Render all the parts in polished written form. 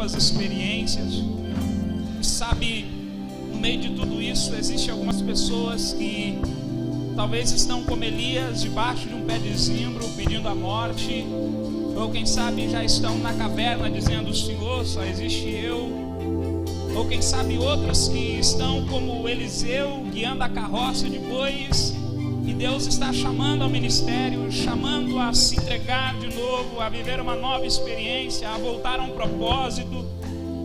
novas experiências. Sabe, no meio de tudo isso, existem algumas pessoas que talvez estão como Elias, debaixo de um pé de zimbro, pedindo a morte. Ou quem sabe já estão na caverna dizendo: Senhor, só existe eu. Ou quem sabe outros que estão como Eliseu, guiando a carroça de bois, e Deus está chamando ao ministério, chamando a se entregar de novo, a viver uma nova experiência, a voltar a um propósito.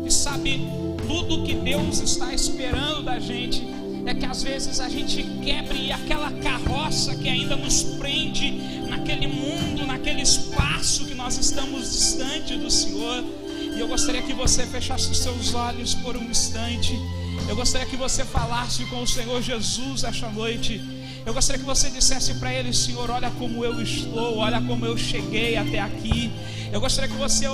E sabe, tudo que Deus está esperando da gente é que às vezes a gente quebre aquela carroça que ainda nos prende naquele mundo, naquele espaço que nós estamos distante do Senhor. E eu gostaria que você fechasse os seus olhos por um instante. Eu gostaria que você falasse com o Senhor Jesus esta noite. Eu gostaria que você dissesse para Ele: Senhor, olha como eu estou, olha como eu cheguei até aqui. Eu gostaria que você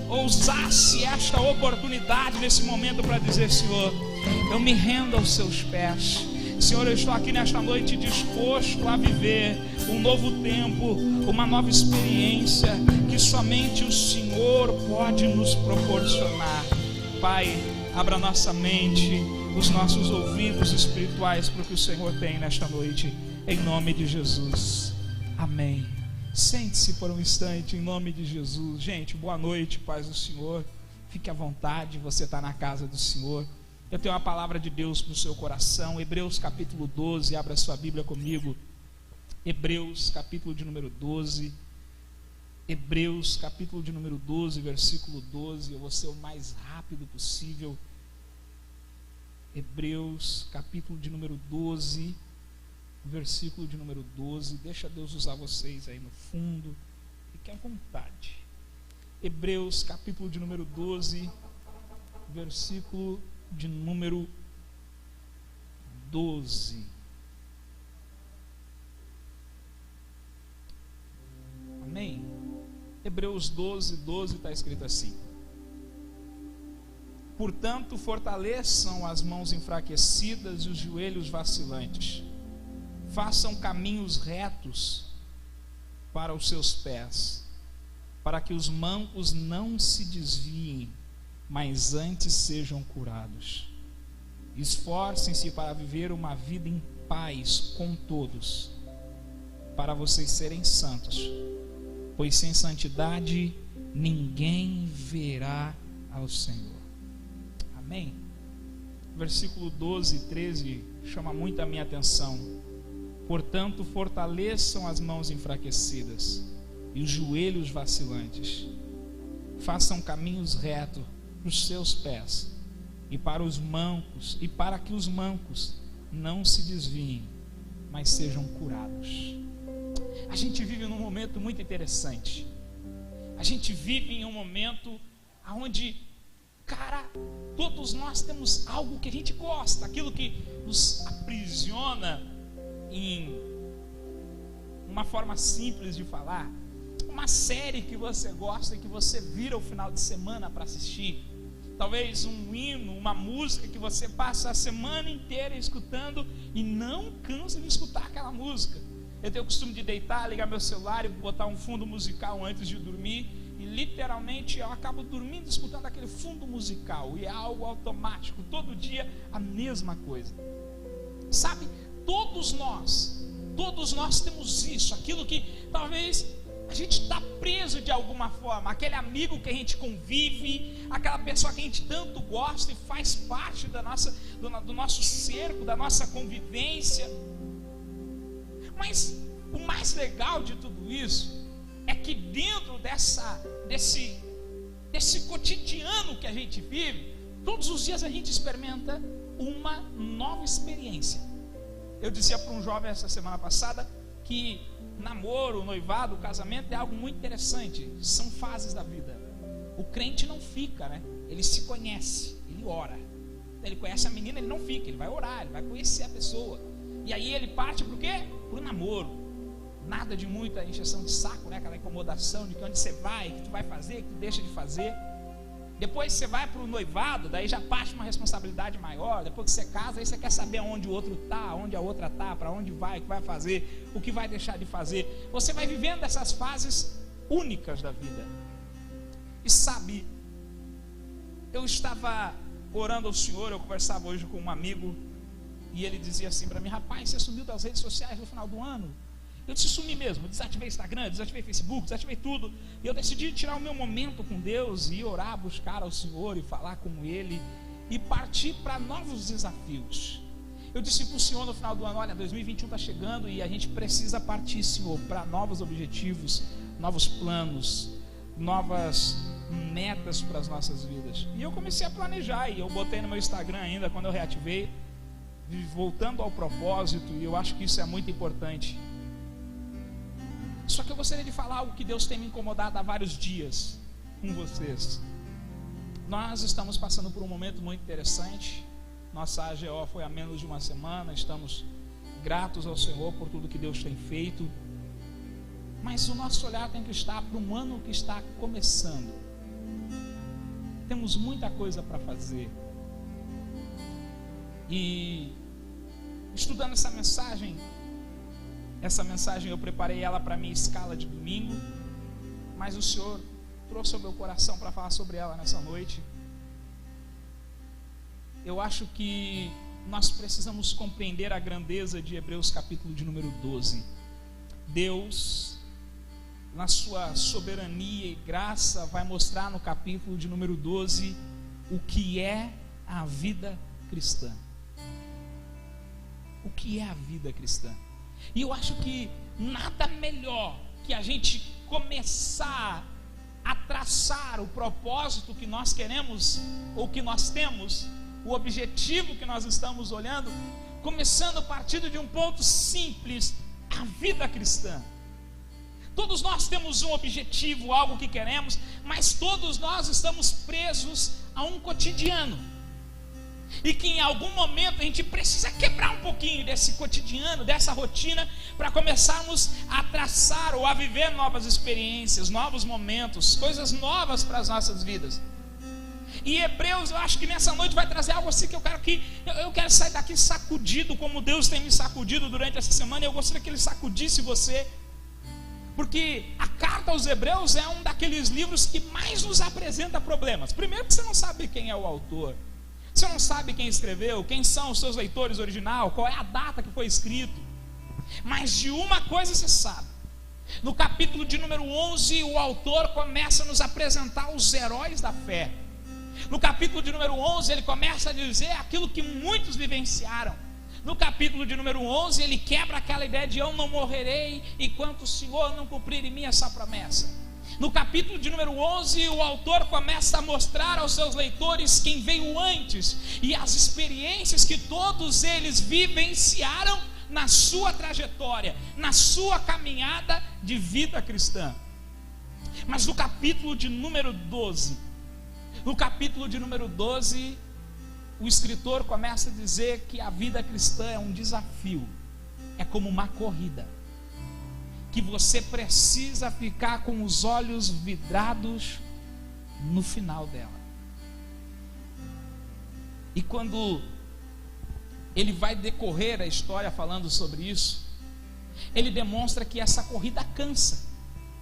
ousasse esta oportunidade nesse momento para dizer: Senhor, eu me rendo aos seus pés. Senhor, eu estou aqui nesta noite disposto a viver um novo tempo, uma nova experiência que somente o Senhor pode nos proporcionar. Pai, abra nossa mente, os nossos ouvidos espirituais para o que o Senhor tem nesta noite, em nome de Jesus, amém. Sente-se por um instante, em nome de Jesus. Gente, boa noite, paz do Senhor. Fique à vontade, você está na casa do Senhor. Eu tenho uma palavra de Deus para o seu coração. Hebreus capítulo 12, abra sua Bíblia comigo. Hebreus capítulo de número 12. Hebreus capítulo de número 12, versículo 12. Eu vou ser o mais rápido possível. Hebreus capítulo de número 12, versículo de número 12. Deixa Deus usar vocês aí no fundo. Fique à vontade. Hebreus capítulo de número 12, versículo de número 12. Amém? Hebreus 12, 12 está escrito assim: portanto, fortaleçam as mãos enfraquecidas e os joelhos vacilantes, façam caminhos retos para os seus pés, para que os mancos não se desviem, mas antes sejam curados. Esforcem-se para viver uma vida em paz com todos, para vocês serem santos, pois sem santidade ninguém verá ao Senhor. Amém? Versículo 12 e 13 chama muito a minha atenção. Portanto, fortaleçam as mãos enfraquecidas e os joelhos vacilantes, façam caminhos retos para os seus pés, e para os mancos, e para que os mancos não se desviem, mas sejam curados. A gente vive num momento muito interessante. A gente vive em um momento onde, cara, todos nós temos algo que a gente gosta, aquilo que nos aprisiona, em uma forma simples de falar, uma série que você gosta e que você vira o final de semana para assistir, talvez um hino, uma música que você passa a semana inteira escutando e não cansa de escutar aquela música. Eu tenho o costume de deitar, ligar meu celular e botar um fundo musical antes de dormir, e literalmente eu acabo dormindo escutando aquele fundo musical, e é algo automático, todo dia a mesma coisa. Sabe, todos nós temos isso, aquilo que talvez a gente está preso de alguma forma, aquele amigo que a gente convive, aquela pessoa que a gente tanto gosta e faz parte do nosso cerco, da nossa convivência. Mas o mais legal de tudo isso é que dentro desse cotidiano que a gente vive, todos os dias a gente experimenta uma nova experiência. Eu dizia para um jovem essa semana passada que namoro, noivado, casamento é algo muito interessante, são fases da vida. O crente não fica, né? Ele se conhece, ele ora. Ele conhece a menina, ele não fica, ele vai orar, ele vai conhecer a pessoa. E aí ele parte para o quê? Para o namoro. Nada de muita encheção de saco, né? Aquela incomodação de que onde você vai, o que tu vai fazer, o que tu deixa de fazer. Depois você vai para o noivado, daí já parte uma responsabilidade maior. Depois que você casa, aí você quer saber onde o outro está, onde a outra está, para onde vai, o que vai fazer, o que vai deixar de fazer. Você vai vivendo essas fases únicas da vida. E sabe, estava orando ao Senhor, eu conversava hoje com um amigo, e ele dizia assim para mim: rapaz, você sumiu das redes sociais no final do ano. Eu disse: sumi mesmo, desativei Instagram, desativei Facebook, desativei tudo. E eu decidi tirar o meu momento com Deus e orar, buscar ao Senhor e falar com Ele e partir para novos desafios. Eu disse para o Senhor no final do ano: olha, 2021 está chegando e a gente precisa partir, Senhor, para novos objetivos, novos planos, novas metas para as nossas vidas. E eu comecei a planejar, e eu botei no meu Instagram ainda, quando eu reativei, voltando ao propósito, e eu acho que isso é muito importante. Só que eu gostaria de falar algo que Deus tem me incomodado há vários dias com vocês. Nós estamos passando por um momento muito interessante. Nossa AGO foi há menos de uma semana. Estamos gratos ao Senhor por tudo que Deus tem feito. Mas o nosso olhar tem que estar para um ano que está começando. Temos muita coisa para fazer. E estudando essa mensagem eu preparei ela para a minha escala de domingo, mas o Senhor trouxe ao meu coração para falar sobre ela nessa noite. Eu acho que nós precisamos compreender a grandeza de Hebreus capítulo de número 12. Deus, na sua soberania e graça, vai mostrar no capítulo de número 12 o que é a vida cristã. O que é a vida cristã? E eu acho que nada melhor que a gente começar a traçar o propósito que nós queremos, ou que nós temos, o objetivo que nós estamos olhando, começando partindo de um ponto simples: a vida cristã. Todos nós temos um objetivo, algo que queremos, mas todos nós estamos presos a um cotidiano. E que em algum momento a gente precisa quebrar um pouquinho desse cotidiano, dessa rotina, para começarmos a traçar ou a viver novas experiências, novos momentos, coisas novas para as nossas vidas. E Hebreus, eu acho que nessa noite vai trazer algo assim que eu quero sair daqui sacudido, como Deus tem me sacudido durante essa semana. E eu gostaria que Ele sacudisse você, porque a carta aos Hebreus é um daqueles livros que mais nos apresenta problemas. Primeiro, que você não sabe quem é o autor. Você não sabe quem escreveu, quem são os seus leitores original, qual é a data que foi escrito. Mas de uma coisa você sabe: no capítulo de número 11, o autor começa a nos apresentar os heróis da fé. No capítulo de número 11, ele começa a dizer aquilo que muitos vivenciaram. No capítulo de número 11, ele quebra aquela ideia de eu não morrerei enquanto o Senhor não cumprir em mim essa promessa. No capítulo de número 11, o autor começa a mostrar aos seus leitores quem veio antes e as experiências que todos eles vivenciaram na sua trajetória, na sua caminhada de vida cristã. Mas no capítulo de número 12, o escritor começa a dizer que a vida cristã é um desafio, é como uma corrida, que você precisa ficar com os olhos vidrados no final dela. E quando ele vai decorrer a história falando sobre isso, ele demonstra que essa corrida cansa.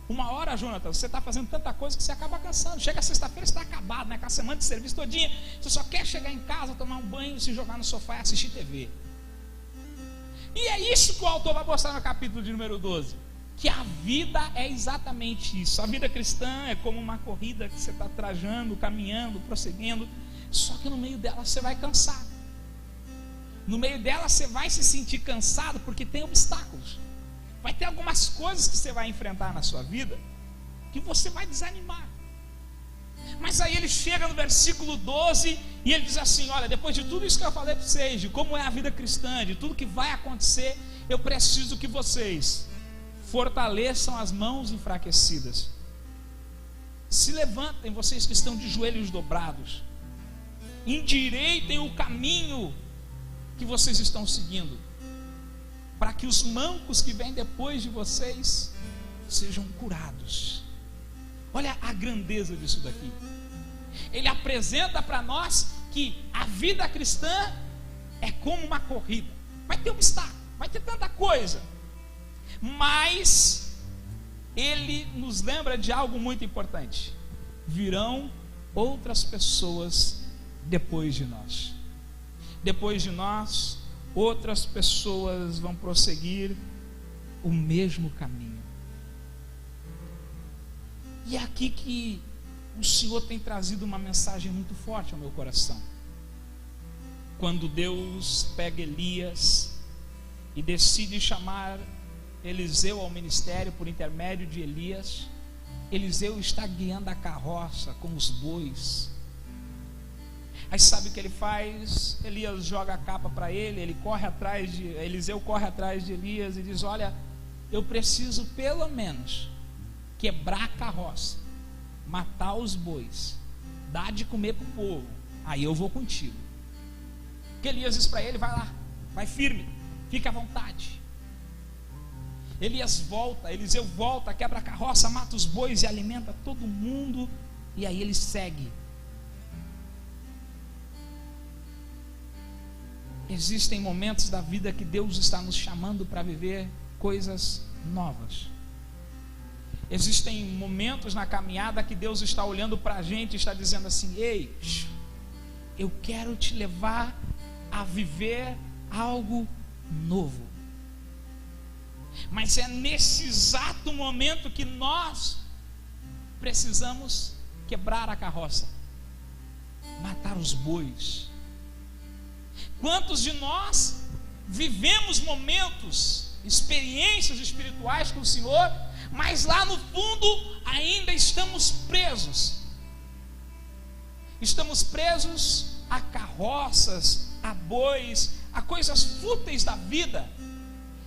Uma hora, Jonathan, você está fazendo tanta coisa que você acaba cansando. Chega sexta-feira, você está acabado, né? Com a semana de serviço todinha, você só quer chegar em casa, tomar um banho, se jogar no sofá e assistir TV. E é isso que o autor vai mostrar no capítulo de número 12. Que a vida é exatamente isso. A vida cristã é como uma corrida que você está trajando, caminhando, prosseguindo. Só que no meio dela você vai cansar. No meio dela você vai se sentir cansado, porque tem obstáculos. Vai ter algumas coisas que você vai enfrentar na sua vida que você vai desanimar. Mas aí ele chega no versículo 12 e ele diz assim: olha, depois de tudo isso que eu falei para vocês, de como é a vida cristã, de tudo que vai acontecer, eu preciso que vocês fortaleçam as mãos enfraquecidas. Se levantem, vocês que estão de joelhos dobrados. Endireitem o caminho que vocês estão seguindo, para que os mancos que vêm depois de vocês sejam curados. Olha a grandeza disso daqui. Ele apresenta para nós que a vida cristã é como uma corrida. Vai ter obstáculo, vai ter tanta coisa, mas ele nos lembra de algo muito importante: virão outras pessoas depois de nós. Depois de nós, outras pessoas vão prosseguir o mesmo caminho. E é aqui que o Senhor tem trazido uma mensagem muito forte ao meu coração. Quando Deus pega Elias e decide chamar Eliseu ao ministério por intermédio de Elias, Eliseu está guiando a carroça com os bois. Aí sabe o que ele faz? Elias joga a capa para ele, Eliseu corre atrás de Elias e diz: olha, eu preciso pelo menos quebrar a carroça, matar os bois, dar de comer para o povo, aí eu vou contigo. Que Elias diz para ele: vai lá, vai firme, fica à vontade. Eliseu volta, quebra a carroça, mata os bois e alimenta todo mundo, e aí ele segue. Existem momentos da vida que Deus está nos chamando para viver coisas novas. Existem momentos na caminhada que Deus está olhando para a gente e está dizendo assim: ei, eu quero te levar a viver algo novo. Mas é nesse exato momento que nós precisamos quebrar a carroça, matar os bois. Quantos de nós vivemos momentos, experiências espirituais com o Senhor, mas lá no fundo ainda estamos presos? Estamos presos a carroças, a bois, a coisas fúteis da vida.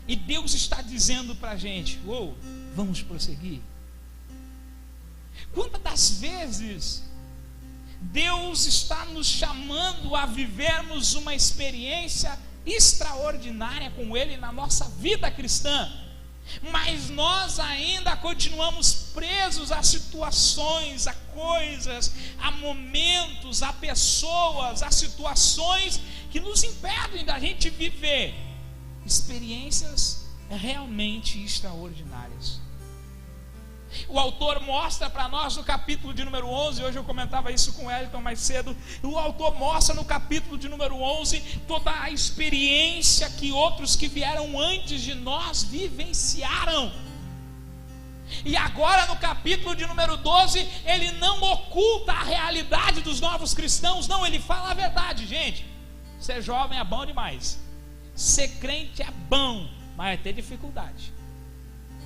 E Deus está dizendo para a gente: vamos prosseguir. Quantas das vezes Deus está nos chamando a vivermos uma experiência extraordinária com Ele na nossa vida cristã, mas nós ainda continuamos presos a situações, a coisas, a momentos, a pessoas, a situações que nos impedem da gente viver experiências realmente extraordinárias. O autor mostra para nós no capítulo de número 11, hoje eu comentava isso com o Elton mais cedo, o autor mostra no capítulo de número 11 toda a experiência que outros que vieram antes de nós vivenciaram. E agora no capítulo de número 12, ele não oculta a realidade dos novos cristãos, não, ele fala a verdade. Gente, ser jovem é bom demais, ser crente é bom, mas vai ter dificuldade.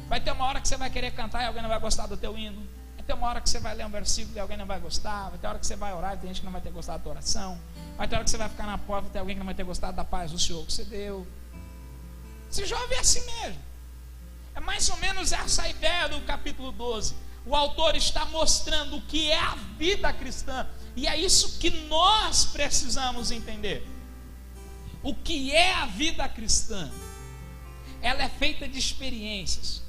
Vai ter uma hora que você vai querer cantar e alguém não vai gostar do teu hino. Vai ter uma hora que você vai ler um versículo e alguém não vai gostar. Vai ter uma hora que você vai orar e tem gente que não vai ter gostado da tua oração. Vai ter uma hora que você vai ficar na porta e tem alguém que não vai ter gostado da paz do Senhor que você deu. Esse jovem é assim mesmo. É mais ou menos essa ideia do capítulo 12. O autor está mostrando o que é a vida cristã. E é isso que nós precisamos entender. O que é a vida cristã? Ela é feita de experiências.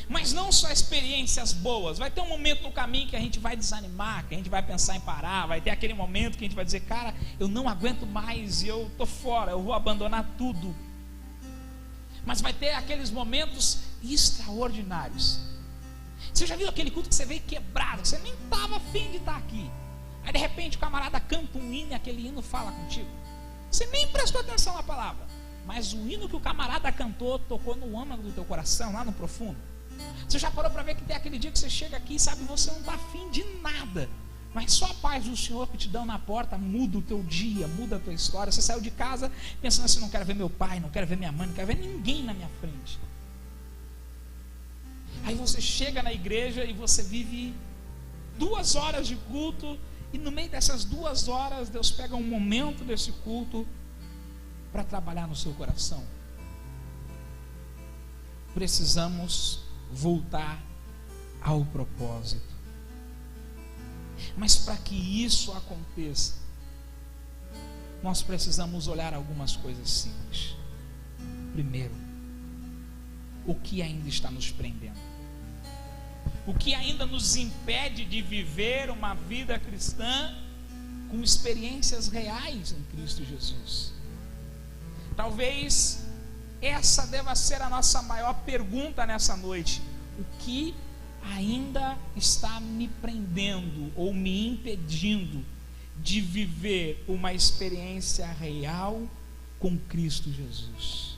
Mas não só experiências boas. Vai ter um momento no caminho que a gente vai desanimar, que a gente vai pensar em parar. Vai ter aquele momento que a gente vai dizer: cara, eu não aguento mais, eu estou fora, eu vou abandonar tudo. Mas vai ter aqueles momentos extraordinários. Você já viu aquele culto que você veio quebrado, que você nem estava afim de estar aqui? Aí de repente o camarada canta um hino e aquele hino fala contigo. Você nem prestou atenção na palavra, mas o hino que o camarada cantou tocou no âmago do teu coração, lá no profundo. Você já parou para ver que tem aquele dia que você chega aqui e sabe, você não está afim de nada, mas só a paz do Senhor que te dão na porta muda o teu dia, muda a tua história. Você saiu de casa pensando assim: não quero ver meu pai, não quero ver minha mãe, não quero ver ninguém na minha frente. Aí você chega na igreja e você vive 2 horas de culto, e no meio dessas 2 horas Deus pega um momento desse culto para trabalhar no seu coração. Precisamos voltar ao propósito. Mas para que isso aconteça, nós precisamos olhar algumas coisas simples. Primeiro, o que ainda está nos prendendo? O que ainda nos impede de viver uma vida cristã com experiências reais em Cristo Jesus? Talvez essa deva ser a nossa maior pergunta nessa noite. O que ainda está me prendendo ou me impedindo de viver uma experiência real com Cristo Jesus?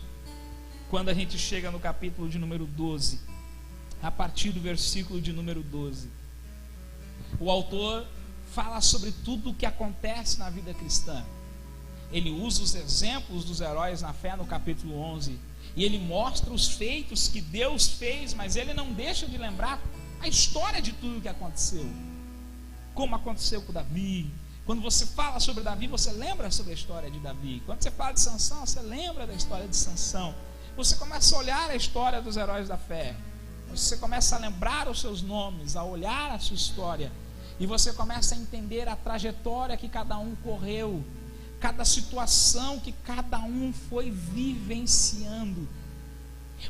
Quando a gente chega no capítulo de número 12, a partir do versículo de número 12, o autor fala sobre tudo o que acontece na vida cristã. Ele usa os exemplos dos heróis na fé no capítulo 11, e ele mostra os feitos que Deus fez, mas ele não deixa de lembrar a história de tudo o que aconteceu. Como aconteceu com Davi. Quando você fala sobre Davi, você lembra sobre a história de Davi. Quando você fala de Sansão, você lembra da história de Sansão. Você começa a olhar a história dos heróis da fé. Você começa a lembrar os seus nomes, a olhar a sua história, e você começa a entender a trajetória que cada um correu, cada situação que cada um foi vivenciando.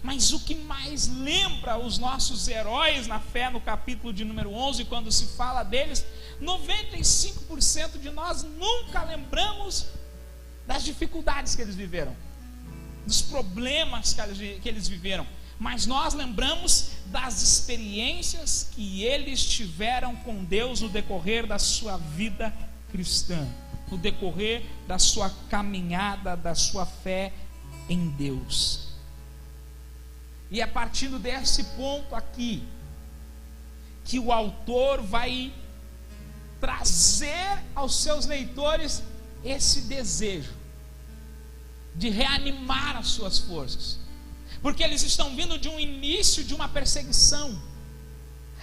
Mas o que mais lembra os nossos heróis na fé no capítulo de número 11, quando se fala deles, 95% de nós nunca lembramos das dificuldades que eles viveram, dos problemas que eles viveram, mas nós lembramos das experiências que eles tiveram com Deus no decorrer da sua vida cristã, no decorrer da sua caminhada, da sua fé em Deus. E é partindo desse ponto aqui que o autor vai trazer aos seus leitores esse desejo de reanimar as suas forças, porque eles estão vindo de um início de uma perseguição.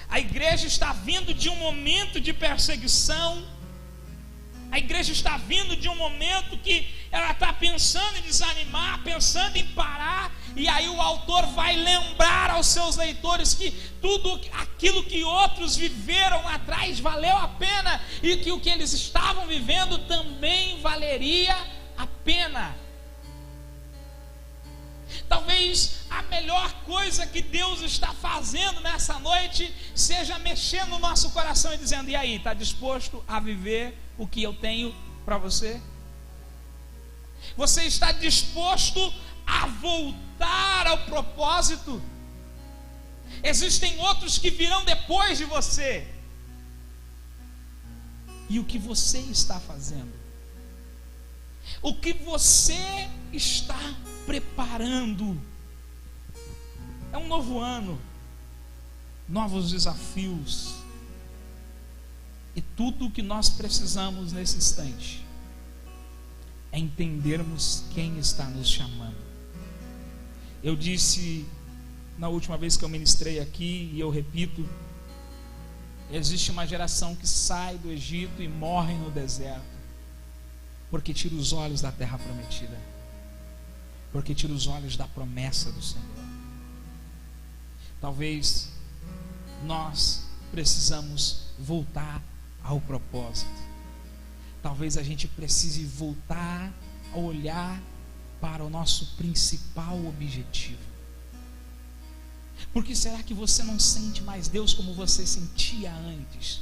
A igreja está vindo de um momento de perseguição. A igreja está vindo de um momento que ela está pensando em desanimar, pensando em parar, e aí o autor vai lembrar aos seus leitores que tudo aquilo que outros viveram lá atrás valeu a pena, e que o que eles estavam vivendo também valeria a pena. Talvez a melhor coisa que Deus está fazendo nessa noite seja mexer no nosso coração e dizendo: e aí, está disposto a viver o que eu tenho para você? Você está disposto a voltar ao propósito? Existem outros que virão depois de você. E o que você está fazendo? O que você está preparando? É um novo ano, novos desafios, e tudo o que nós precisamos nesse instante é entendermos quem está nos chamando. Eu disse na última vez que eu ministrei aqui, e eu repito: existe uma geração que sai do Egito e morre no deserto, porque tira os olhos da terra prometida, porque tira os olhos da promessa do Senhor. Talvez nós precisamos voltar ao propósito. Talvez a gente precise voltar a olhar para o nosso principal objetivo. Porque será que você não sente mais Deus como você sentia antes?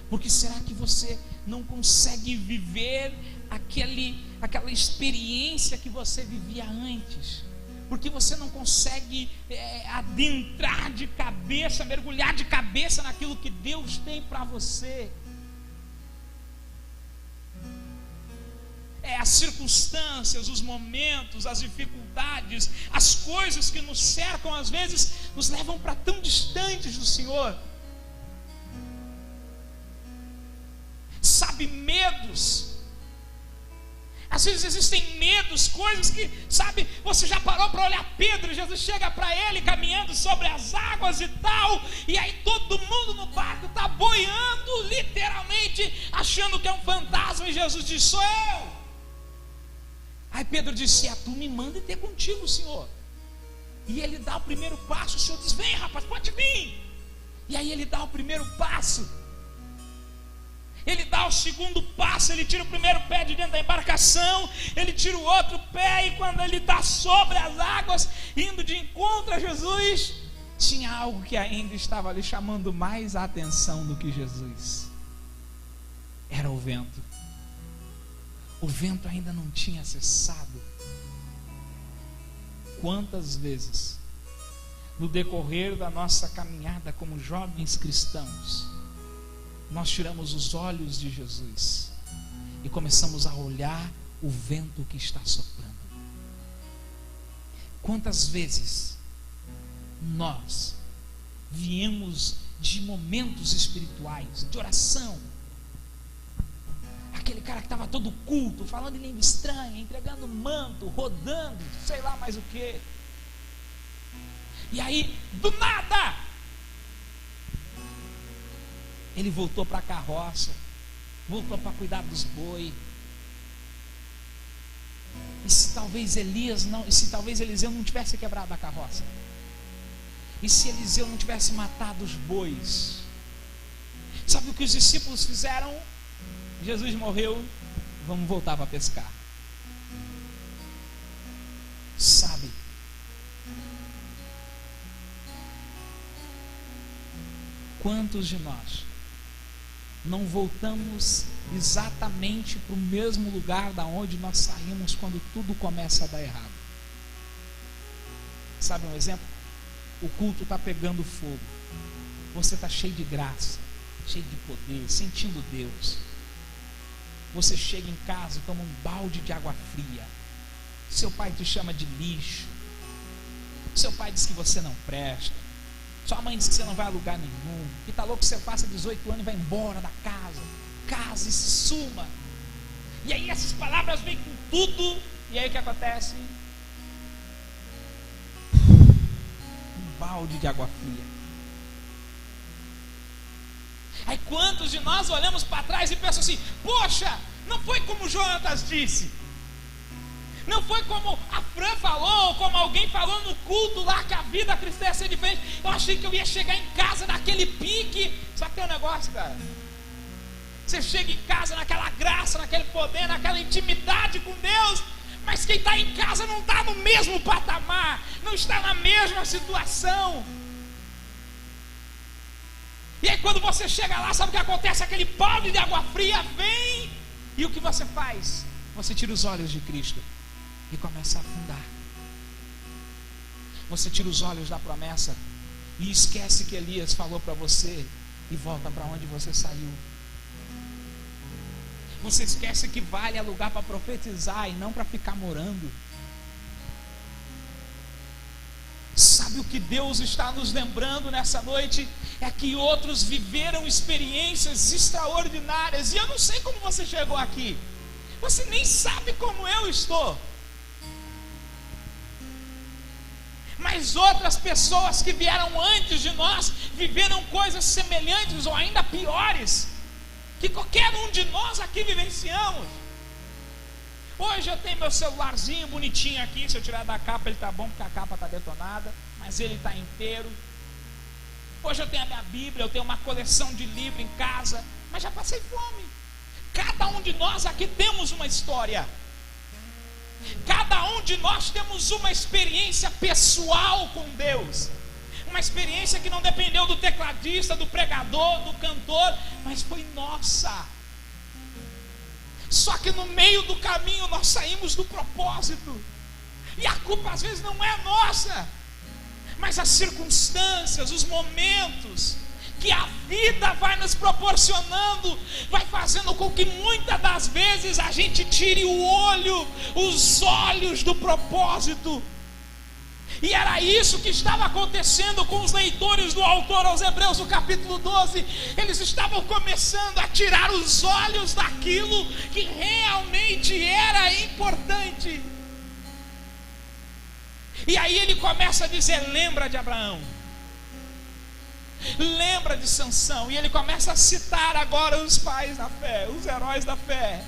Porque será que você não consegue viver aquela experiência que você vivia antes? Porque você não consegue adentrar de cabeça, mergulhar de cabeça naquilo que Deus tem para você. As circunstâncias, os momentos, as dificuldades, as coisas que nos cercam, às vezes nos levam para tão distantes do Senhor. Sabe, medos. Às vezes existem medos, coisas que, sabe, você já parou para olhar Pedro, Jesus chega para ele caminhando sobre as águas e tal, e aí todo mundo no barco está boiando, literalmente, achando que é um fantasma, e Jesus diz: sou eu. Aí Pedro disse: tu me manda e ter contigo, Senhor. E ele dá o primeiro passo, o Senhor diz: vem, rapaz, pode vir. E aí ele dá o primeiro passo, ele dá o segundo passo, ele tira o primeiro pé de dentro da embarcação, ele tira o outro pé, e quando ele está sobre as águas, indo de encontro a Jesus, tinha algo que ainda estava ali chamando mais a atenção do que Jesus. Era o vento. O vento ainda não tinha cessado. Quantas vezes no decorrer da nossa caminhada como jovens cristãos, nós tiramos os olhos de Jesus e começamos a olhar o vento que está soprando. Quantas vezes nós viemos de momentos espirituais, de oração, aquele cara que estava todo culto, falando em língua estranha, entregando manto, rodando, sei lá mais o que, e aí, do nada, ele voltou para a carroça, voltou para cuidar dos boi. E se talvez Eliseu não tivesse quebrado a carroça? E se Eliseu não tivesse matado os bois? Sabe o que os discípulos fizeram? Jesus morreu, vamos voltar para pescar. Sabe? Quantos de nós não voltamos exatamente para o mesmo lugar da onde nós saímos quando tudo começa a dar errado? Sabe um exemplo? O culto está pegando fogo, você está cheio de graça, cheio de poder, sentindo Deus. Você chega em casa e toma um balde de água fria. Seu pai te chama de lixo, seu pai diz que você não presta, sua mãe diz que você não vai a lugar nenhum, que está louco que você faça 18 anos e vai embora da casa, case e se suma. E aí essas palavras vêm com tudo. E aí o que acontece? Um balde de água fria. Aí quantos de nós olhamos para trás e pensamos assim: poxa, não foi como Jonatas disse, não foi como a Fran falou, ou como alguém falou no culto lá, que a vida cristã ia ser diferente. Eu achei que eu ia chegar em casa naquele pique. Sabe que é um negócio, cara? Você chega em casa naquela graça, naquele poder, naquela intimidade com Deus, mas quem está em casa não está no mesmo patamar, não está na mesma situação. E aí quando você chega lá, sabe o que acontece? Aquele balde de água fria vem, e o que você faz? Você tira os olhos de Cristo e começa a afundar. Você tira os olhos da promessa e esquece que Elias falou para você e volta para onde você saiu. Você esquece que vale lugar para profetizar e não para ficar morando. Sabe o que Deus está nos lembrando nessa noite? É que outros viveram experiências extraordinárias. E eu não sei como você chegou aqui. Você nem sabe como eu estou. Mas outras pessoas que vieram antes de nós viveram coisas semelhantes ou ainda piores que qualquer um de nós aqui vivenciamos. Hoje eu tenho meu celularzinho bonitinho aqui. Se eu tirar da capa ele está bom, porque a capa está detonada, mas ele está inteiro. Hoje eu tenho a minha Bíblia, eu tenho uma coleção de livros em casa, mas já passei fome. Cada um de nós aqui temos uma história. Cada um de nós temos uma experiência pessoal com Deus. Uma experiência que não dependeu do tecladista, do pregador, do cantor, mas foi nossa. Só que no meio do caminho nós saímos do propósito. E a culpa às vezes não é nossa, mas as circunstâncias, os momentos que a vida vai nos proporcionando, vai fazendo com que muitas das vezes a gente tire os olhos do propósito. E era isso que estava acontecendo com os leitores do autor aos Hebreus, no capítulo 12. Eles estavam começando a tirar os olhos daquilo que realmente era importante. E aí ele começa a dizer: lembra de Abraão, lembra de Sansão. E ele começa a citar agora os pais da fé, os heróis da fé.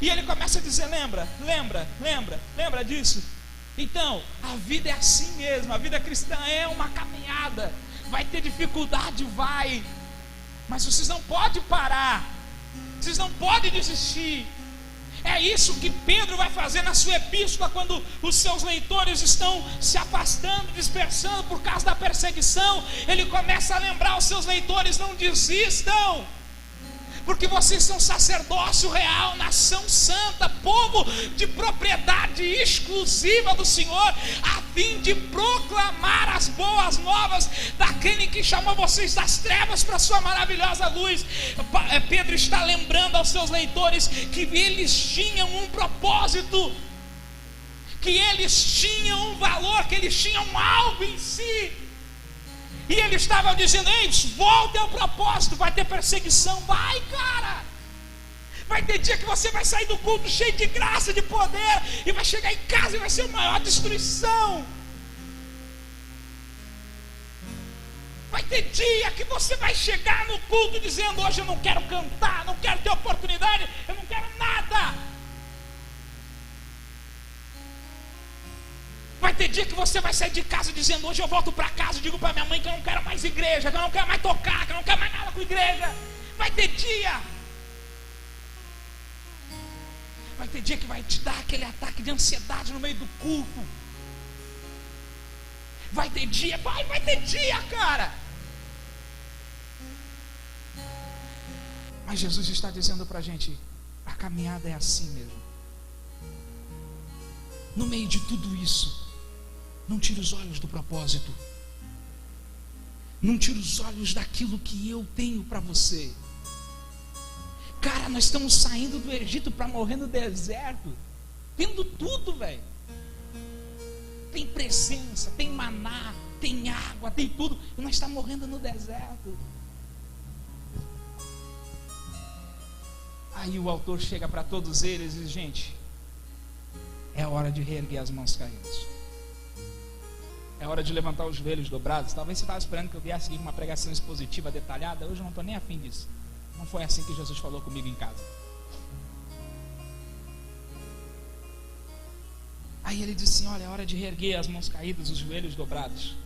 E ele começa a dizer: lembra disso. Então, a vida é assim mesmo. A vida cristã é uma caminhada. Vai ter dificuldade, vai. Mas vocês não podem parar. Vocês não podem desistir. É isso que Pedro vai fazer na sua epístola, quando os seus leitores estão se afastando, dispersando por causa da perseguição. Ele começa a lembrar aos seus leitores: não desistam. porque vocês são sacerdócio real, nação santa, povo de propriedade exclusiva do Senhor, a fim de proclamar as boas novas daquele que chamou vocês das trevas para a sua maravilhosa luz. Pedro está lembrando aos seus leitores que eles tinham um propósito, que eles tinham um valor, que eles tinham algo em si. E ele estava dizendo: ei, volte ao propósito. Vai ter perseguição, vai, cara. Vai ter dia que você vai sair do culto cheio de graça, de poder, e vai chegar em casa e vai ser a maior destruição. Vai ter dia que você vai chegar no culto dizendo: hoje eu não quero cantar, não quero ter oportunidade, eu não quero nada. Vai ter dia que você vai sair de casa dizendo: hoje eu volto para casa e digo para minha mãe que eu não quero mais igreja, que eu não quero mais tocar, que eu não quero mais nada com igreja. Vai ter dia. Vai ter dia que vai te dar aquele ataque de ansiedade no meio do culto. Vai ter dia, vai ter dia, cara. Mas Jesus está dizendo para a gente: a caminhada é assim mesmo. No meio de tudo isso, não tire os olhos do propósito. Não tire os olhos daquilo que eu tenho para você. Cara, nós estamos saindo do Egito para morrer no deserto, tendo tudo, velho. Tem presença, tem maná, tem água, tem tudo, e nós estamos morrendo no deserto. Aí o autor chega para todos eles e diz: gente, é hora de reerguer as mãos caídas. É hora de levantar os joelhos dobrados. Talvez você estava esperando que eu viesse aqui com uma pregação expositiva detalhada. Hoje eu não estou nem afim disso. Não foi assim que Jesus falou comigo em casa. Aí ele disse assim: olha, é hora de reerguer as mãos caídas, os joelhos dobrados.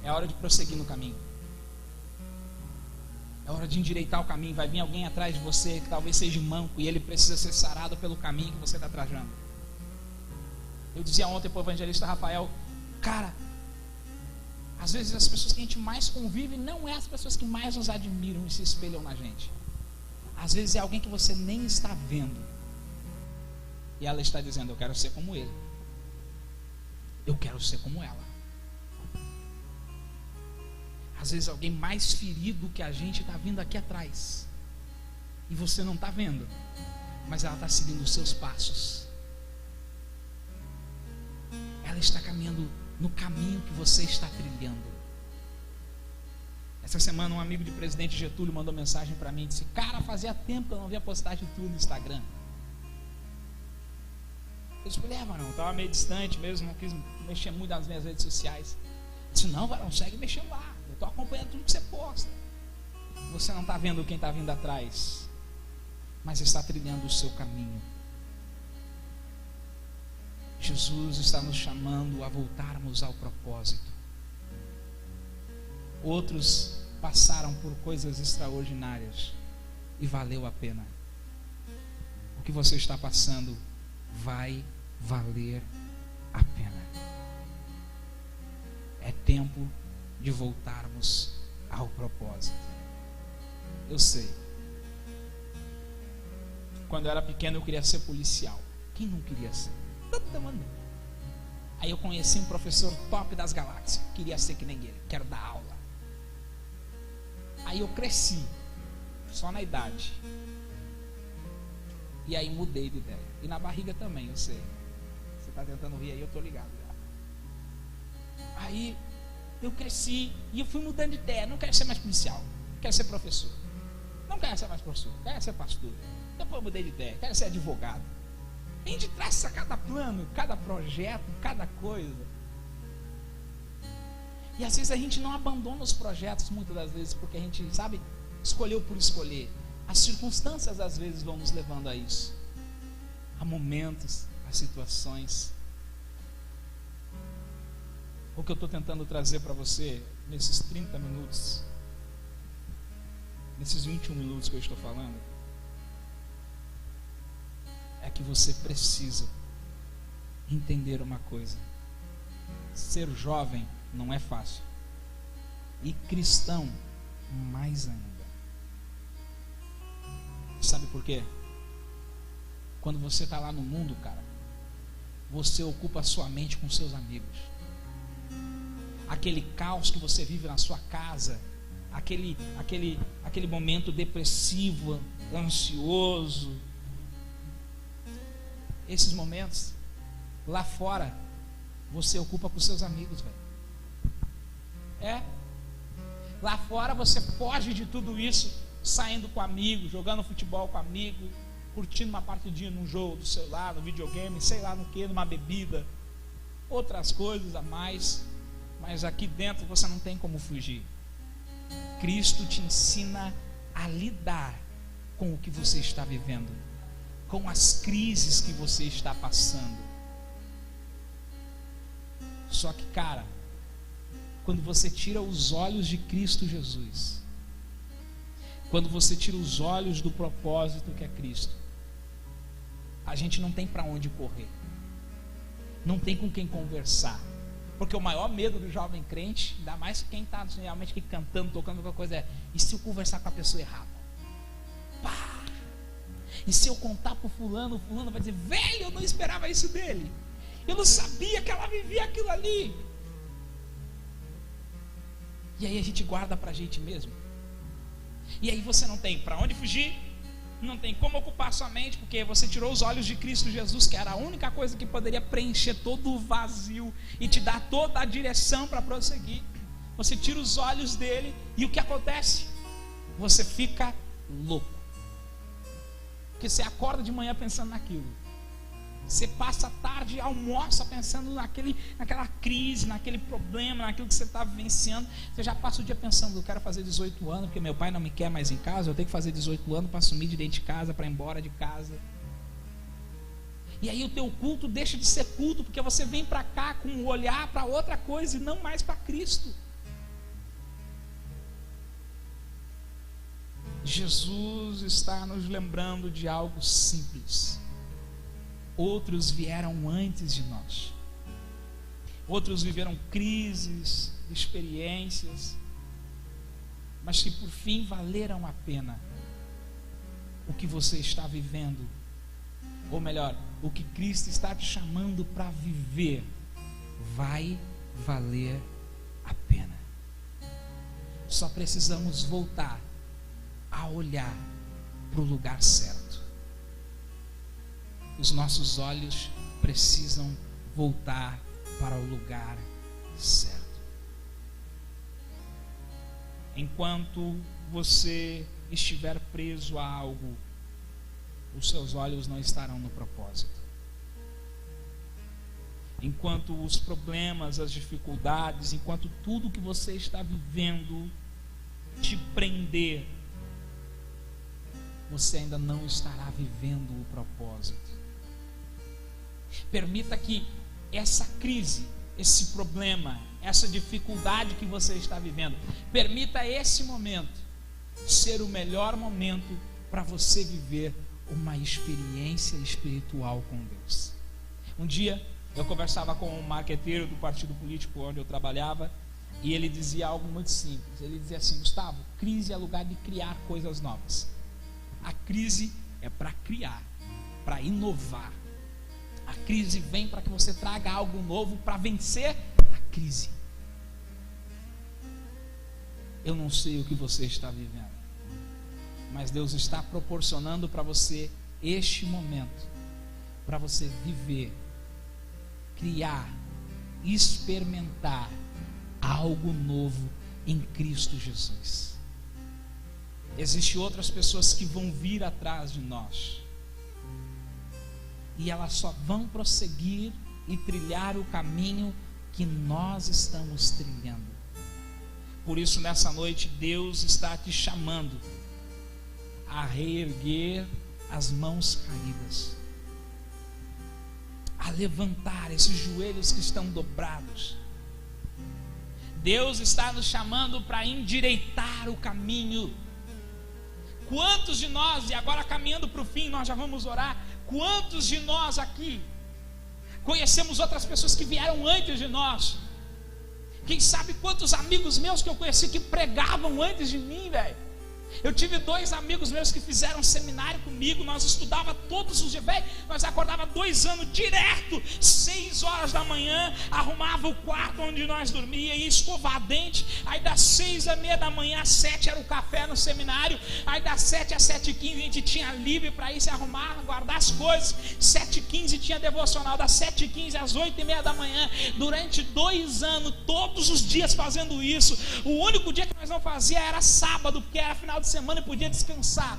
É hora de prosseguir no caminho. É hora de endireitar o caminho. Vai vir alguém atrás de você que talvez seja manco e ele precisa ser sarado pelo caminho que você está trajando. Eu dizia ontem para o evangelista Rafael: cara, às vezes as pessoas que a gente mais convive não é as pessoas que mais nos admiram e se espelham na gente. Às vezes é alguém que você nem está vendo, e ela está dizendo: eu quero ser como ele, eu quero ser como ela. Às vezes alguém mais ferido que a gente está vindo aqui atrás, e você não está vendo, mas ela está seguindo os seus passos. Ela está caminhando no caminho que você está trilhando. Essa semana um amigo de presidente Getúlio mandou mensagem para mim e disse: cara, fazia tempo que eu não via postagem tua no Instagram. Eu disse: não, estava meio distante mesmo, não quis mexer muito nas minhas redes sociais. Eu disse: não, varão, segue mexendo lá, eu estou acompanhando tudo que você posta. Você não está vendo quem está vindo atrás, mas está trilhando o seu caminho. Jesus está nos chamando a voltarmos ao propósito. Outros passaram por coisas extraordinárias e valeu a pena. O que você está passando vai valer a pena. É tempo de voltarmos ao propósito. Eu sei, quando eu era pequeno eu queria ser policial. Quem não queria ser? Todo mundo. Aí eu conheci um professor top das galáxias. Queria ser que nem ele, quero dar aula. Aí eu cresci, só na idade. E aí mudei de ideia. E na barriga também, eu sei. Você está tentando rir aí, eu estou ligado já. Aí eu cresci e eu fui mudando de ideia. Não quero ser mais policial, quero ser professor. Não quero ser mais professor, quero ser pastor. Depois eu mudei de ideia, quero ser advogado. A gente traça cada plano, cada projeto, cada coisa. E às vezes a gente não abandona os projetos, muitas das vezes, porque a gente, sabe, escolheu por escolher. As circunstâncias às vezes vão nos levando a isso. Há momentos, há situações. O que eu estou tentando trazer para você nesses 30 minutos, nesses 21 minutos que eu estou falando, é que você precisa entender uma coisa: ser jovem não é fácil, e cristão mais ainda. Sabe por quê? Quando você está lá no mundo, cara, você ocupa a sua mente com seus amigos. Aquele caos que você vive na sua casa, aquele momento depressivo, ansioso, esses momentos, lá fora, você ocupa com seus amigos, velho. Lá fora você foge de tudo isso, saindo com amigos, jogando futebol com amigo, curtindo uma partidinha num jogo do celular, no videogame, sei lá no que, numa bebida, outras coisas a mais. Mas aqui dentro você não tem como fugir. Cristo te ensina a lidar com o que você está vivendo, com as crises que você está passando. Só que, cara, quando você tira os olhos de Cristo Jesus, quando você tira os olhos do propósito que é Cristo, a gente não tem para onde correr, não tem com quem conversar. Porque o maior medo do jovem crente, ainda mais quem está realmente aqui cantando, tocando qualquer coisa, é: e se eu conversar com a pessoa errada? Pá! E se eu contar para o fulano vai dizer: velho, eu não esperava isso dele, eu não sabia que ela vivia aquilo ali. E aí a gente guarda para a gente mesmo. E aí você não tem para onde fugir, não tem como ocupar sua mente, porque você tirou os olhos de Cristo Jesus, que era a única coisa que poderia preencher todo o vazio e te dar toda a direção para prosseguir. Você tira os olhos dele e o que acontece? Você fica louco, porque você acorda de manhã pensando naquilo, você passa a tarde e almoça pensando naquela crise, naquele problema, naquilo que você está vivenciando. Você já passa o dia pensando: eu quero fazer 18 anos, porque meu pai não me quer mais em casa, eu tenho que fazer 18 anos para sumir de dentro de casa, para ir embora de casa. E aí o teu culto deixa de ser culto, porque você vem para cá com o olhar para outra coisa e não mais para Cristo. Jesus está nos lembrando de algo simples. Outros vieram antes de nós, outros viveram crises, experiências, mas que por fim valeram a pena. O que você está vivendo, ou melhor, o que Cristo está te chamando para viver, vai valer a pena. Só precisamos voltar a olhar para o lugar certo. Os nossos olhos precisam voltar para o lugar certo. Enquanto você estiver preso a algo, os seus olhos não estarão no propósito. Enquanto os problemas, as dificuldades, enquanto tudo que você está vivendo te prender, você ainda não estará vivendo o propósito. Permita que essa crise, esse problema, essa dificuldade que você está vivendo, permita esse momento ser o melhor momento para você viver uma experiência espiritual com Deus. Um dia eu conversava com um marqueteiro do partido político onde eu trabalhava, e ele dizia algo muito simples. Ele dizia assim: Gustavo, crise é lugar de criar coisas novas. A crise é para criar, para inovar. A crise vem para que você traga algo novo para vencer a crise. Eu não sei o que você está vivendo, mas Deus está proporcionando para você este momento, para você viver, criar, experimentar algo novo em Cristo Jesus. Existem outras pessoas que vão vir atrás de nós, e elas só vão prosseguir e trilhar o caminho que nós estamos trilhando. Por isso, nessa noite, Deus está te chamando a reerguer as mãos caídas, a levantar esses joelhos que estão dobrados. Deus está nos chamando para endireitar o caminho. Quantos de nós, e agora caminhando para o fim, nós já vamos orar, quantos de nós aqui conhecemos outras pessoas que vieram antes de nós? Quem sabe quantos amigos meus que eu conheci que pregavam antes de mim, velho, Eu tive 2 amigos meus que fizeram seminário comigo. Nós estudava todos os dias, velho. Nós acordava 2 anos direto, 6 horas da manhã, arrumava o quarto onde nós dormia, ia escovar dente. Aí das 6h30 da manhã às 7 era o café no seminário. Aí das 7 às 7h15 a gente tinha livre para ir se arrumar, guardar as coisas. 7h15 tinha devocional, das 7h15 às 8h30 da manhã, durante 2 anos, todos os dias fazendo isso. O único dia que nós não fazia era sábado, porque era final de semana e podia descansar.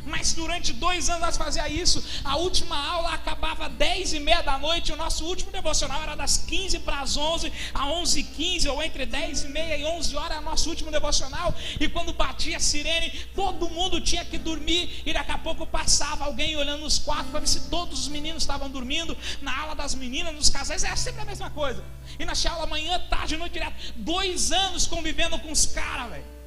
Mas durante 2 anos nós fazia isso. A última aula acabava 10h30 da noite. O nosso último devocional era das 15 para as 11 a 11h15, ou entre 10h30 e 11 horas era nosso último devocional. E quando batia a sirene, todo mundo tinha que dormir. E daqui a pouco passava alguém olhando nos quartos para ver se todos os meninos estavam dormindo. Na aula das meninas, nos casais, era sempre a mesma coisa. E na aula manhã, tarde, noite, direto. 2 anos convivendo com os caras, velho.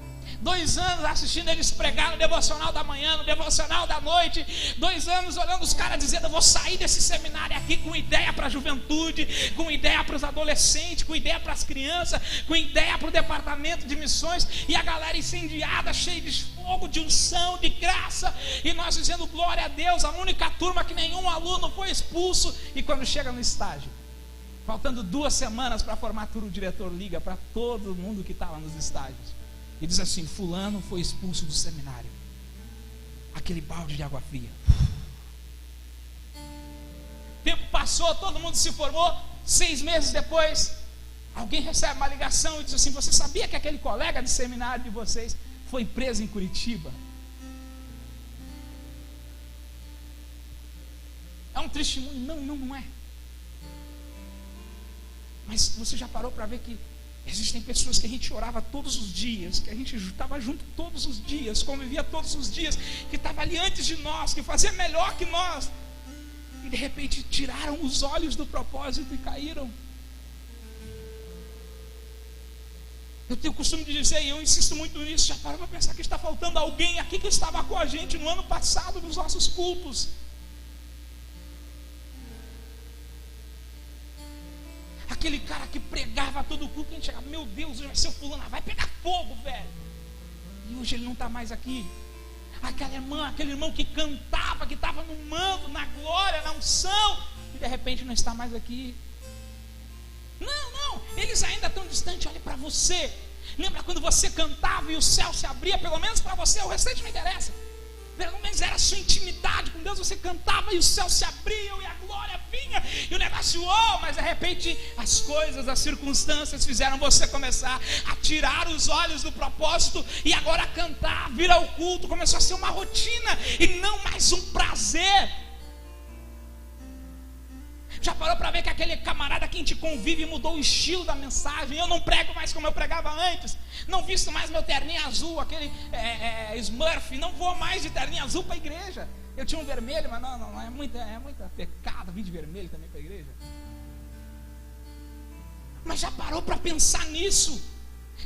2 anos assistindo eles pregar no devocional da manhã, no devocional da noite. 2 anos olhando os caras dizendo: eu vou sair desse seminário aqui com ideia para a juventude, com ideia para os adolescentes, com ideia para as crianças, com ideia para o departamento de missões. E a galera incendiada, cheia de fogo, de unção, de graça. E nós dizendo glória a Deus. A única turma que nenhum aluno foi expulso. E quando chega no estágio, faltando 2 semanas para a formatura, o diretor liga para todo mundo que estava nos estágios e diz assim: fulano foi expulso do seminário. Aquele balde de água fria. Tempo passou, todo mundo se formou. 6 meses depois, alguém recebe uma ligação e diz assim: você sabia que aquele colega de seminário de vocês foi preso em Curitiba? É um testemunho? Não é. Mas você já parou para ver que existem pessoas que a gente orava todos os dias, que a gente estava junto todos os dias, convivia todos os dias, que estava ali antes de nós, que fazia melhor que nós, e de repente tiraram os olhos do propósito e caíram. Eu tenho o costume de dizer, e eu insisto muito nisso, já parou para pensar que está faltando alguém aqui que estava com a gente no ano passado nos nossos cultos? Aquele cara que pregava todo o culto, a gente chegava: meu Deus, hoje vai ser o fulano, vai pegar fogo, velho. E hoje ele não está mais aqui. Aquele irmão que cantava, que estava no manto, na glória, na unção, e de repente não está mais aqui. Não, eles ainda estão distantes. Olha para você. Lembra quando você cantava e o céu se abria? Pelo menos para você, o restante não interessa. Pelo menos era a sua intimidade com Deus. Você cantava e o céu se abria e a glória vinha e o negócio, mas de repente as coisas, as circunstâncias fizeram você começar a tirar os olhos do propósito, e agora cantar, vir ao culto começou a ser uma rotina e não mais um prazer. Já parou para ver que aquele camarada que a gente convive mudou o estilo da mensagem? Eu não prego mais como eu pregava antes. Não visto mais meu terninho azul, aquele Smurf. Não vou mais de terninho azul para a igreja. Eu tinha um vermelho, mas não é muito pecado vir de vermelho também para a igreja. Mas já parou para pensar nisso?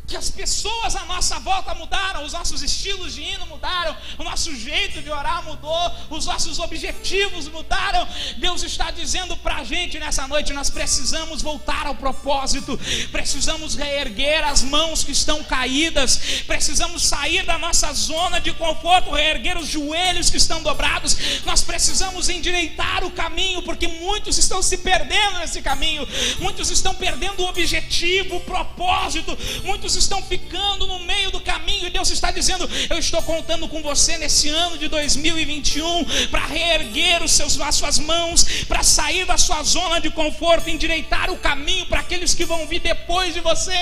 Que as pessoas à nossa volta mudaram, os nossos estilos de hino mudaram, o nosso jeito de orar mudou, os nossos objetivos mudaram. Deus está dizendo para a gente nessa noite: nós precisamos voltar ao propósito, precisamos reerguer as mãos que estão caídas, precisamos sair da nossa zona de conforto, reerguer os joelhos que estão dobrados. Nós precisamos endireitar o caminho, porque muitos estão se perdendo nesse caminho, muitos estão perdendo o objetivo, o propósito, muitos estão ficando no meio do caminho. E Deus está dizendo: eu estou contando com você nesse ano de 2021 para reerguer as suas mãos, para sair da sua zona de conforto, endireitar o caminho para aqueles que vão vir depois de você.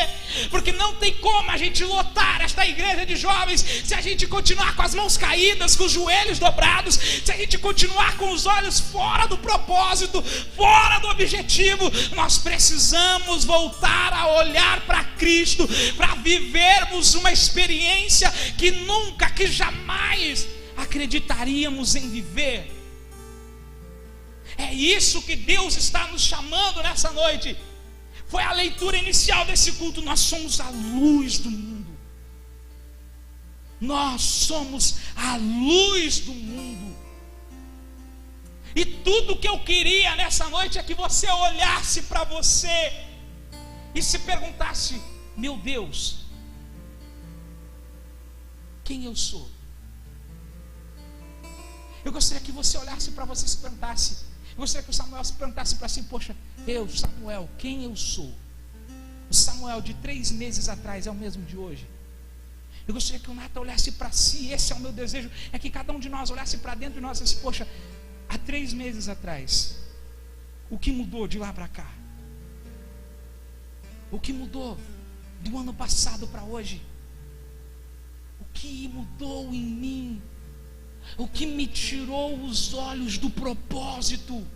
Porque não tem como a gente lotar esta igreja de jovens se a gente continuar com as mãos caídas, com os joelhos dobrados, se a gente continuar com os olhos fora do propósito, fora do objetivo. Nós precisamos voltar a olhar para Cristo, para vivermos uma experiência que nunca, que jamais acreditaríamos em viver. É isso que Deus está nos chamando nessa noite. Foi a leitura inicial desse culto. Nós somos a luz do mundo. Nós somos a luz do mundo. E tudo que eu queria nessa noite é que você olhasse para você e se perguntasse: meu Deus, quem eu sou? Eu gostaria que você olhasse para você e se perguntasse. Eu gostaria que o Samuel se perguntasse para si: poxa, eu, Samuel, quem eu sou? O Samuel de 3 meses atrás é o mesmo de hoje? Eu gostaria que o Nata olhasse para si. Esse é o meu desejo, é que cada um de nós olhasse para dentro de nós e disse: poxa, há 3 meses atrás, o que mudou de lá para cá? O que mudou do ano passado para hoje? O que mudou em mim? O que me tirou os olhos do propósito?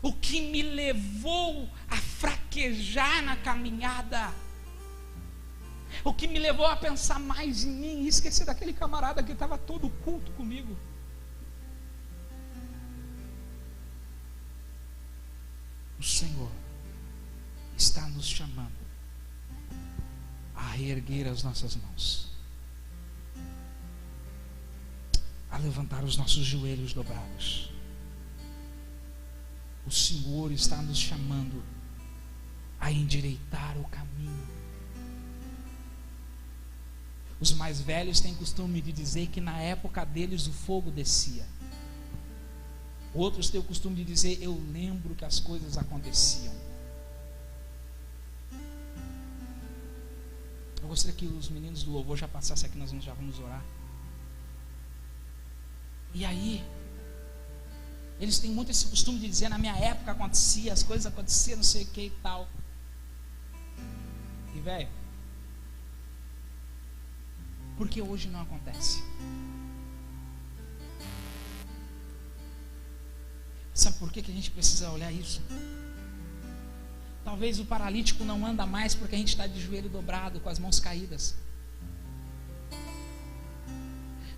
O que me levou a fraquejar na caminhada? O que me levou a pensar mais em mim e esquecer daquele camarada que estava todo culto comigo? O Senhor está nos chamando a reerguer as nossas mãos, a levantar os nossos joelhos dobrados. O Senhor está nos chamando a endireitar o caminho. Os mais velhos têm costume de dizer que na época deles o fogo descia. Outros têm o costume de dizer: eu lembro que as coisas aconteciam. Eu gostaria que os meninos do louvor já passassem aqui, nós já vamos orar. E aí, eles têm muito esse costume de dizer: na minha época acontecia, as coisas aconteciam, não sei o que e tal. E velho, por que hoje não acontece? Sabe por que a gente precisa olhar isso? Talvez o paralítico não anda mais porque a gente está de joelho dobrado, com as mãos caídas.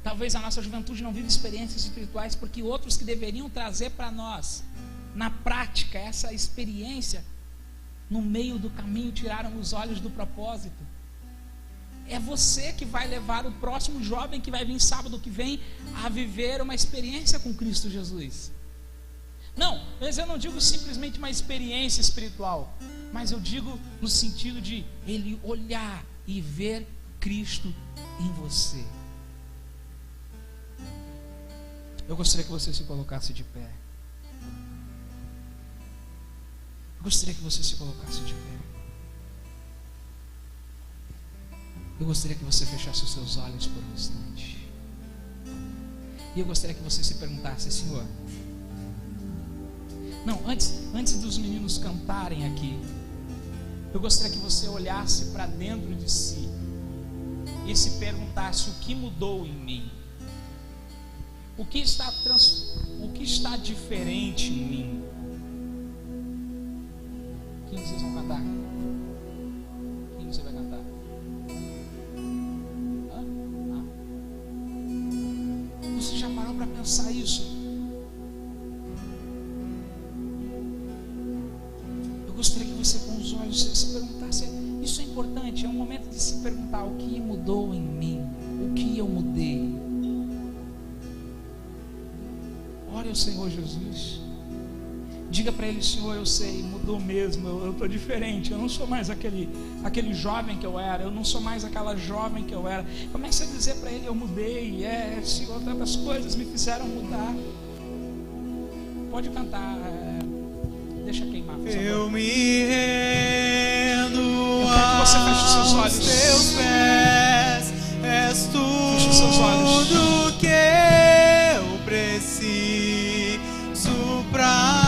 Talvez a nossa juventude não vive experiências espirituais porque outros que deveriam trazer para nós, na prática, essa experiência, no meio do caminho tiraram os olhos do propósito. É você que vai levar o próximo jovem que vai vir sábado que vem a viver uma experiência com Cristo Jesus. Não, mas eu não digo simplesmente uma experiência espiritual, mas eu digo no sentido de ele olhar e ver Cristo em você. Eu gostaria que você se colocasse de pé. Eu gostaria que você se colocasse de pé. Eu gostaria que você fechasse os seus olhos por um instante. E eu gostaria que você se perguntasse: Senhor, não, antes dos meninos cantarem aqui, eu gostaria que você olhasse para dentro de si e se perguntasse: o que mudou em mim? O que está diferente em mim? Quem vocês vão cantar? Quem você vai cantar? Você já parou para pensar isso? Eu gostaria que você, com os olhos, se perguntasse. Isso é importante, é um momento de se perguntar: o que mudou em mim? O que eu mudei? Ore ao Senhor Jesus. Diga para Ele: Senhor, eu sei, mudou mesmo, eu estou diferente, eu não sou mais aquele jovem que eu era, eu não sou mais aquela jovem que eu era. Comece a dizer para Ele: eu mudei, Senhor, tantas coisas me fizeram mudar. Pode cantar, deixa queimar, por favor. Eu me rendo Eu quero que você feche os seus olhos. Teus